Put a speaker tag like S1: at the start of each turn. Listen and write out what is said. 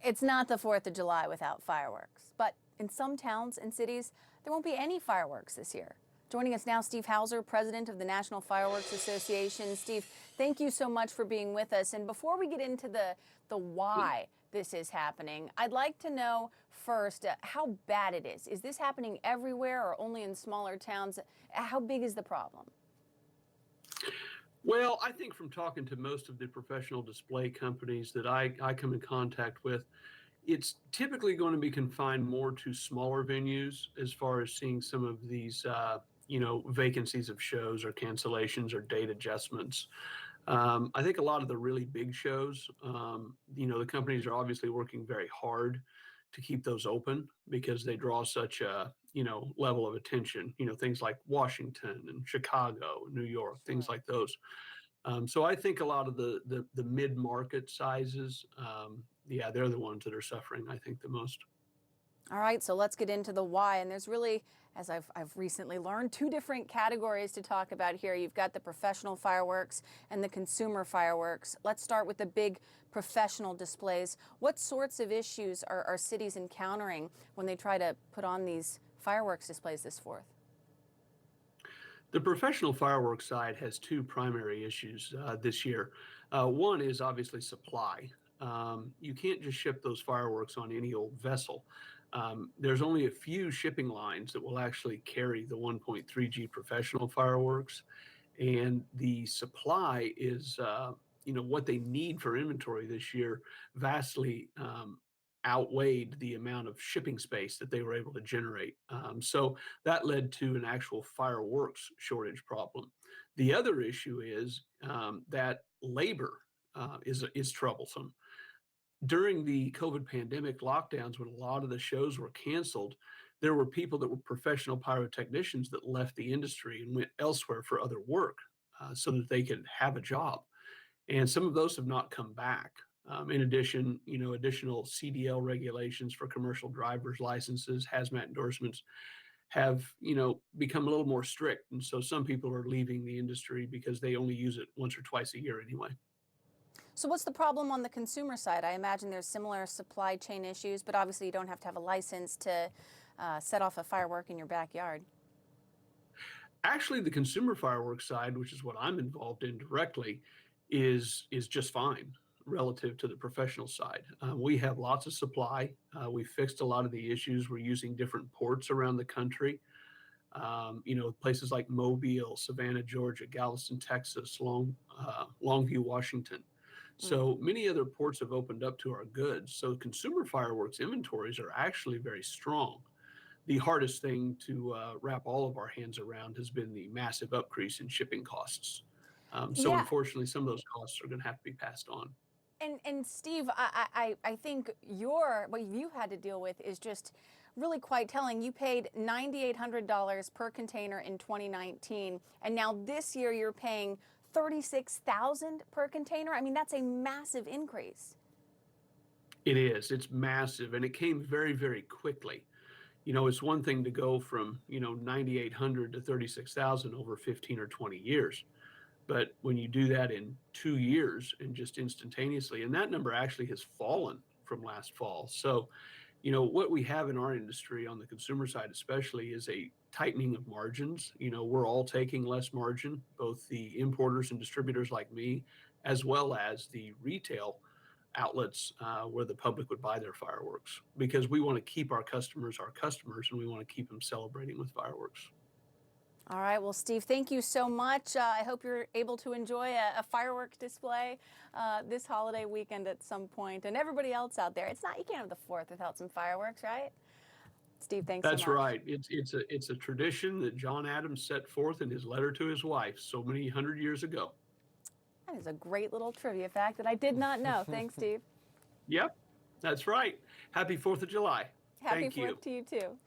S1: It's not the 4th of July without fireworks, but in some towns and cities, there won't be any fireworks this year. Joining us now, Steve Houser, president of the National Fireworks Association. Steve, thank you so much for being with us. And before we get into the why this is happening, I'd like to know first how bad it is. Is this happening everywhere or only in smaller towns? How big is the problem?
S2: Well, I think from talking to most of the professional display companies that I come in contact with, it's typically going to be confined more to smaller venues as far as seeing some of these, vacancies of shows or cancellations or date adjustments. I think a lot of the really big shows, the companies are obviously working very hard to keep those open because they draw such a, level of attention, things like Washington and Chicago, New York, things
S1: Sure.
S2: like those. So I think a lot of the mid-market sizes, yeah, they're the ones that are suffering, I think, the most.
S1: All right, so let's get into the why. And there's really, as I've recently learned, two different categories to talk about here. You've got the professional fireworks and the consumer fireworks. Let's start with the big professional displays. What sorts of issues are cities encountering when they try to put on these fireworks displays this 4th?
S2: The professional fireworks side has two primary issues this year. One is obviously supply. You can't just ship those fireworks on any old vessel. There's only a few shipping lines that will actually carry the 1.3G professional fireworks, and the supply is, what they need for inventory this year vastly outweighed the amount of shipping space that they were able to generate. So that led to an actual fireworks shortage problem. The other issue is that labor is troublesome. During the COVID pandemic lockdowns, when a lot of the shows were canceled, there were people that were professional pyrotechnicians that left the industry and went elsewhere for other work so that they could have a job. And some of those have not come back. In addition, additional CDL regulations for commercial driver's licenses, hazmat endorsements have, become a little more strict. And so some people are leaving the industry because they only use it once or twice a year anyway.
S1: So what's the problem on the consumer side? I imagine there's similar supply chain issues, but obviously you don't have to have a license to set off a firework in your backyard.
S2: Actually, the consumer fireworks side, which is what I'm involved in directly, is just fine relative to the professional side. We have lots of supply. We fixed a lot of the issues. We're using different ports around the country. Places like Mobile, Savannah, Georgia, Galveston, Texas, Longview, Washington. So many other ports have opened up to our goods. So consumer fireworks inventories are actually very strong. The hardest thing to wrap all of our hands around has been the massive increase in shipping costs. So
S1: Yeah,
S2: unfortunately, some of those costs are going to have to be passed on.
S1: and Steve, I think what you had to deal with is just really quite telling. You paid $9,800 per container in 2019, and now this year you're paying 36,000 per container. I mean, that's a massive increase.
S2: It is. It's massive, and it came very, very quickly. It's one thing to go from 9,800 to 36,000 over 15 or 20 years, but when you do that in 2 years and just instantaneously, and that number actually has fallen from last fall. So, what we have in our industry on the consumer side, especially, is a tightening of margins. We're all taking less margin, both the importers and distributors like me, as well as the retail outlets where the public would buy their fireworks, because we want to keep our customers, and we want to keep them celebrating with fireworks.
S1: All right, well, Steve, thank you so much. I hope you're able to enjoy a firework display this holiday weekend at some point. And everybody else out there, you can't have the 4th without some fireworks, right? Steve, thanks so
S2: That's
S1: much.
S2: right. It's a tradition that John Adams set forth in his letter to his wife so many hundred years ago.
S1: That is a great little trivia fact that I did not know. Thanks, Steve.
S2: Yep, that's right. Happy 4th of July.
S1: Happy
S2: Thank you.
S1: 4th to you, too.